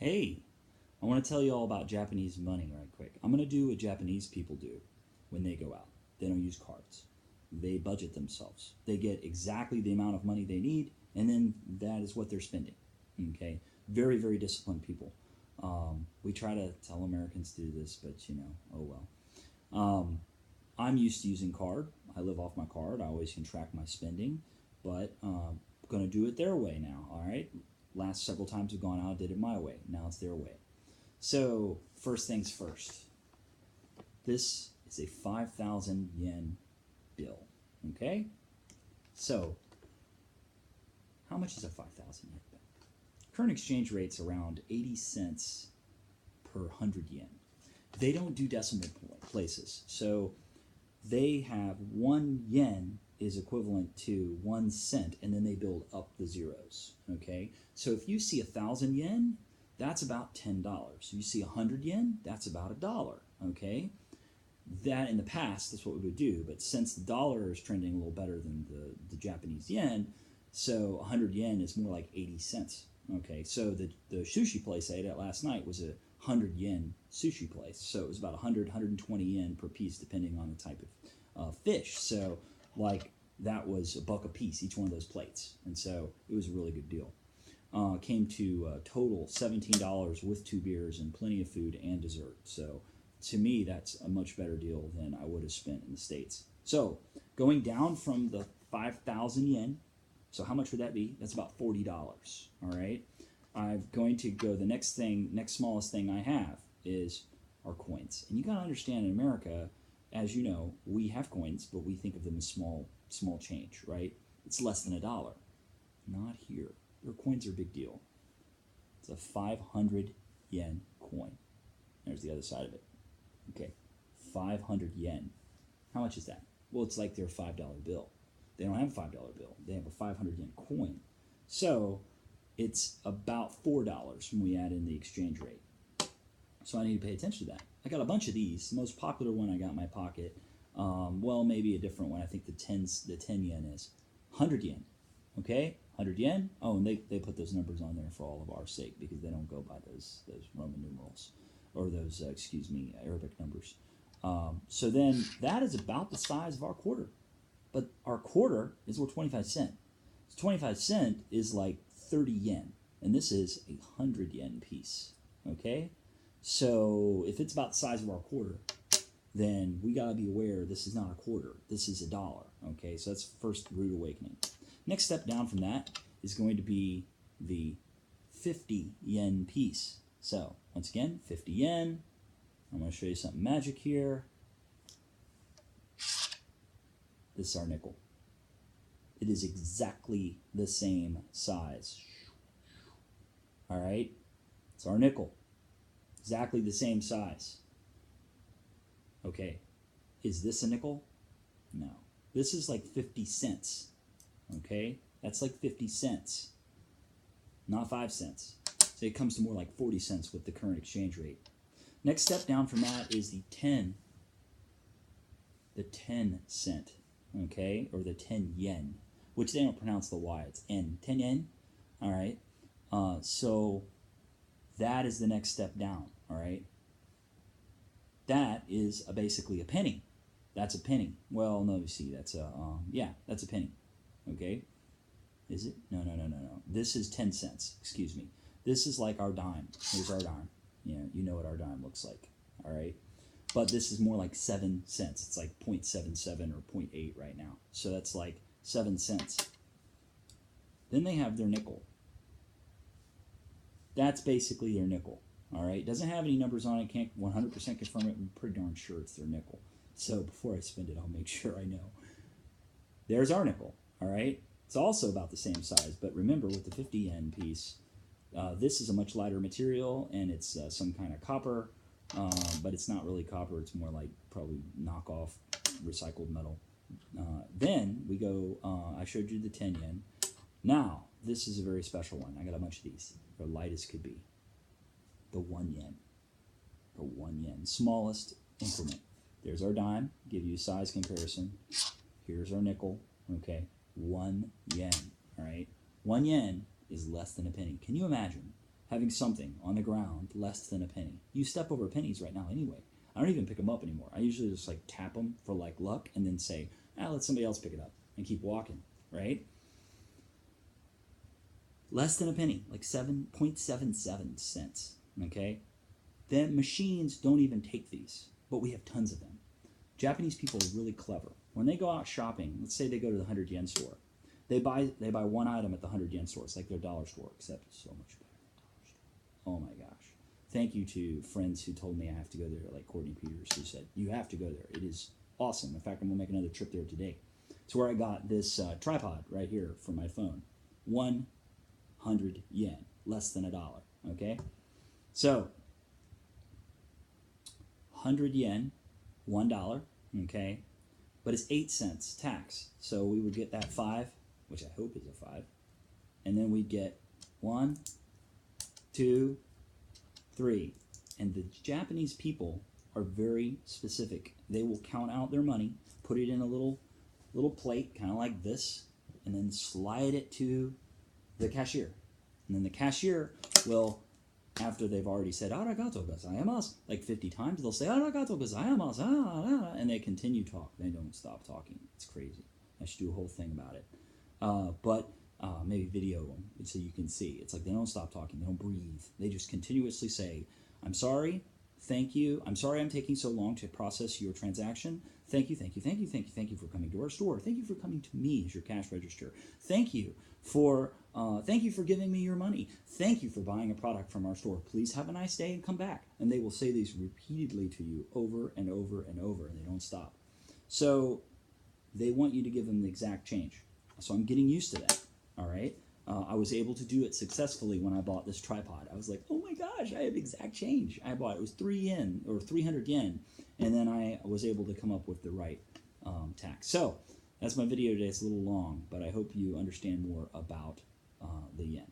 Hey, I want to tell you all about Japanese money right quick. I'm going to do what Japanese people do when they go out. They don't use cards. They budget themselves. They get exactly the amount of money they need, and then that is what they're spending. Okay? Very, very disciplined people. We try to tell Americans to do this, but oh well. I'm used to using card. I live off my card. I always can track my spending, but I'm going to do it their way now, all right? Last several times we've gone out, I did it my way. Now it's their way. So, first things first. This is a 5,000 yen bill, okay? So, how much is a 5,000 yen bill? Current exchange rate's around 80 cents per 100 yen. They don't do decimal places, so they have 1 yen is equivalent to 1 cent, and then they build up the zeros, okay? So if you see 1,000 yen, that's about $10. You see 100 yen, that's about $1, okay? That in the past, that's what we would do, but since the dollar is trending a little better than the Japanese yen, so 100 yen is more like 80 cents, okay? So the sushi place I ate at last night was a 100 yen sushi place, so it was about 100, 120 yen per piece depending on the type of fish. So like that was $1 a piece, each one of those plates, and so it was a really good deal. Came to total $17 with 2 beers and plenty of food and dessert. So to me, that's a much better deal than I would have spent in the States. So going down from the 5,000 yen, so how much would that be? That's about $40, all right? I'm going to go, the next smallest thing I have is our coins. And you gotta understand, in America, as you know, we have coins, but we think of them as small change, right? It's less than $1. Not here. Your coins are a big deal. It's a 500 yen coin. There's the other side of it. Okay, 500 yen. How much is that? Well, it's like their $5 bill. They don't have a $5 bill. They have a 500 yen coin. So it's about $4 when we add in the exchange rate. So I need to pay attention to that. I got a bunch of these. The most popular one I got in my pocket, well, maybe a different one. I think the 10 yen is 100 yen. Okay, 100 yen. Oh, and they put those numbers on there for all of our sake because they don't go by those Roman numerals or those, Arabic numbers. So then that is about the size of our quarter. But our quarter is worth 25 cents. So 25 cents is like 30 yen. And this is a 100 yen piece. Okay? So if it's about the size of our quarter, then we got to be aware this is not a quarter. This is $1. Okay? So that's first rude awakening. Next step down from that is going to be the 50 yen piece. So once again, 50 yen. I'm going to show you something magic here. This is our nickel. It is exactly the same size. All right? It's our nickel. Exactly the same size. Okay. Is this a nickel? No. This is like 50 cents. Okay? That's like 50 cents. Not 5 cents. So it comes to more like 40 cents with the current exchange rate. Next step down from that is the 10 cent, okay, or the 10 yen, which they don't pronounce the Y. It's N. 10 yen, all right. So that is the next step down, all right. That is basically a penny. That's a penny. Well, no, you see, that's a that's a penny. Okay, is it? No. This is 10 cents. Excuse me. This is like our dime. Here's our dime. You know what our dime looks like, all right? But this is more like 7 cents. It's like 0.77 or 0.8 right now. So that's like 7 cents. Then they have their nickel. That's basically their nickel, all right? Doesn't have any numbers on it. Can't 100% confirm it. I'm pretty darn sure it's their nickel. So before I spend it, I'll make sure I know. There's our nickel, all right? It's also about the same size, but remember with the 50 yen piece, this is a much lighter material, and it's some kind of copper, but it's not really copper. It's more like probably knockoff recycled metal. Then we go, I showed you the 10 yen. Now, this is a very special one. I got a bunch of these. They're light as could be. The 1 yen. The 1 yen. Smallest increment. There's our dime. Give you a size comparison. Here's our nickel. Okay. 1 yen. All right. 1 yen is less than a penny. Can you imagine having something on the ground less than a penny. You step over pennies right now anyway. I don't even pick them up anymore. I usually just like tap them for like luck and then say, let somebody else pick it up and keep walking, right? Less than a penny, like 7.77 cents, okay? Then machines don't even take these, but we have tons of them. Japanese people are really clever. When they go out shopping, let's say they go to the 100 yen store, they buy one item at the 100 yen store. It's like their dollar store, except it's so much better than dollar store. Oh my gosh. Thank you to friends who told me I have to go there, like Courtney Peters, who said, you have to go there. It is awesome. In fact, I'm going to make another trip there today. It's where I got this tripod right here for my phone. 100 yen, less than $1, okay? So, 100 yen, $1, okay? But it's 8 cents tax. So we would get that 5, which I hope is a 5. And then we'd get 1, 2, 3. And the Japanese people are very specific. They will count out their money, put it in a little plate, kind of like this, and then slide it to the cashier. And then the cashier will, after they've already said arigato gozaimasu like 50 times, they'll say arigato gozaimasu, and they continue talk. They don't stop talking. It's crazy. I should do a whole thing about it. But maybe video them so you can see. It's like they don't stop talking. They don't breathe. They just continuously say, I'm sorry, thank you. I'm sorry I'm taking so long to process your transaction. Thank you, thank you, thank you, thank you, thank you for coming to our store. Thank you for coming to me as your cash register. Thank you for giving me your money. Thank you for buying a product from our store. Please have a nice day and come back. And they will say these repeatedly to you over and over and over, and they don't stop. So they want you to give them the exact change. So I'm getting used to that, all right? I was able to do it successfully when I bought this tripod. I was like, oh my gosh, I have exact change. I bought it. It was 3 yen or 300 yen, and then I was able to come up with the right tax. So that's my video today. It's a little long, but I hope you understand more about the yen.